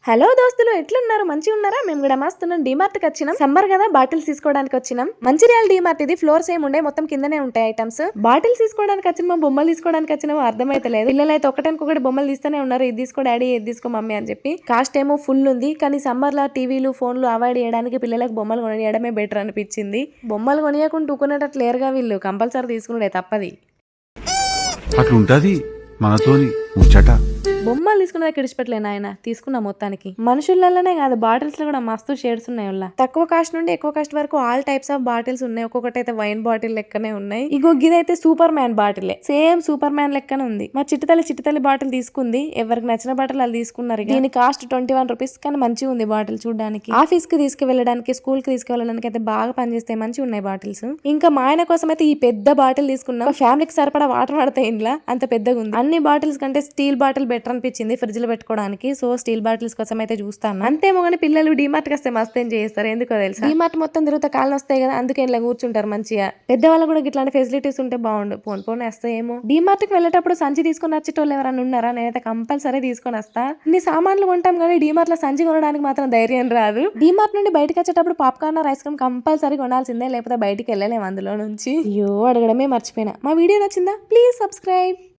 Hello దోస్తులు, ఎట్లున్నారు? మంచిగా ఉన్నారా? మేము కూడా మస్తున్నాం. డిమార్ట్ కి వచ్చినాం. సమ్మర్ కదా, బాటిల్స్ తీసుకోవడానికి వచ్చినాం. మంచిర్యాల డిమార్ట్ ఇది. ఫ్లోర్స్ ఏమి ఉండే, మొత్తం కిందనే ఉంటాయి ఐటమ్స్. బాటిల్స్ తీసుకోవడానికి వచ్చినామో బొమ్మలు తీసుకోవడానికి వచ్చినామో అర్థమైతలేదు. పిల్లలు అయితే ఒకటి బొమ్మలు తీస్తూనే ఉన్నారు. ఇది తీసుకో డాడీ, ఇది తీసుకో మమ్మీ అని చెప్పి. కాస్ట్ ఏమో ఫుల్ ఉంది, కానీ సమ్మర్ లా టీవీలు ఫోన్లు అవాయిడ్ చేయడానికి పిల్లలకు బొమ్మలు కొనియడమే బెటర్ అనిపించింది. బొమ్మలు కొనియకుండా ఊకునేటట్లు లేరుగా వీళ్ళు. కంపల్సరీ తీసుకునే తప్పది. అట్లుంటది మనతోని ముచ్చట. బొమ్మలు తీసుకున్న ఇడిచిపెట్టలేను ఆయన. తీసుకున్నా మొత్తానికి. మనుషులలోనే కాదు, బాటిల్స్ లో కూడా మస్తు షేడ్స్ ఉన్నాయి. వాళ్ళ తక్కువ కాస్ట్ నుండి ఎక్కువ కాస్ట్ వరకు ఆల్ టైప్స్ ఆఫ్ బాటిల్స్ ఉన్నాయి. ఒక్కొక్కటి అయితే వైన్ బాటిల్ లెక్కనే ఉన్నాయి. ఇగో గిదైతే Superman bottle, same Superman లెక్కనే ఉంది. మా చిట్టుతల్లి బాటిల్ తీసుకుంది. ఎవరికి నచ్చిన బాటిల్ వాళ్ళు తీసుకున్నారు. దీని కాస్ట్ 21 రూపీస్, కానీ మంచిగా ఉంది బాటిల్ చూడడానికి. ఆఫీస్ కి తీసుకువెళ్ళడానికి, స్కూల్ కి తీసుకువెళ్ళడానికి అయితే బాగా పనిచేస్తాయి. మంచిగా ఉన్నాయి బాటిల్స్. ఇంకా మా ఆయన కోసం అయితే ఈ పెద్ద బాటిల్ తీసుకున్నాం. ఫ్యామిలీకి సరిపడా వాటర్ పడతాయి ఇంట్లో, అంత పెద్దగా ఉంది. అన్ని బాటిల్స్ కంటే స్టీల్ బాటిల్ బెటర్ అనిపించింది ఫ్రిడ్జ్ లో పెట్టుకోవడానికి. సో స్టీల్ బాటిల్స్ కోసం అయితే చూస్తాను. అంతేమో కానీ పిల్లలు డిమార్ట్ కి వస్తే మస్తు ఎంజాయ్ చేస్తారు. ఎందుకో తెలుసా, డిమార్ట్ మొత్తం తిరుగుతా కాళ్ళు వస్తాయి కదా, అందుకే ఇలా కూర్చుంటారు మంచిగా. పెద్దవాళ్ళు కూడా ఇట్లాంటి ఫెసిలిటీస్ ఉంటే బాగుండు. పోను వస్తాయేమో. డిమార్ట్ కి వెళ్ళేటప్పుడు సంచి తీసుకొని వచ్చేటోళ్ళు ఎవరైనా ఉన్నారా? నేనైతే కంపల్సరీ తీసుకొని వస్తా. ఇన్ని సామాన్లు కొంటాం కానీ డిమార్ట్ లో సంచి కొనడానికి మాత్రం ధైర్యం రాదు. డిమార్ట్ నుండి బయటకు వచ్చేటప్పుడు పాప్కార్న్ ఐస్ క్రీమ్ కంపల్సరీ కొనాల్సిందే, లేకపోతే బయటికి వెళ్ళలేము అందులో నుంచి. అయ్యో, అడగడమే మర్చిపోయినా. మా వీడియో నచ్చిందా? Please subscribe.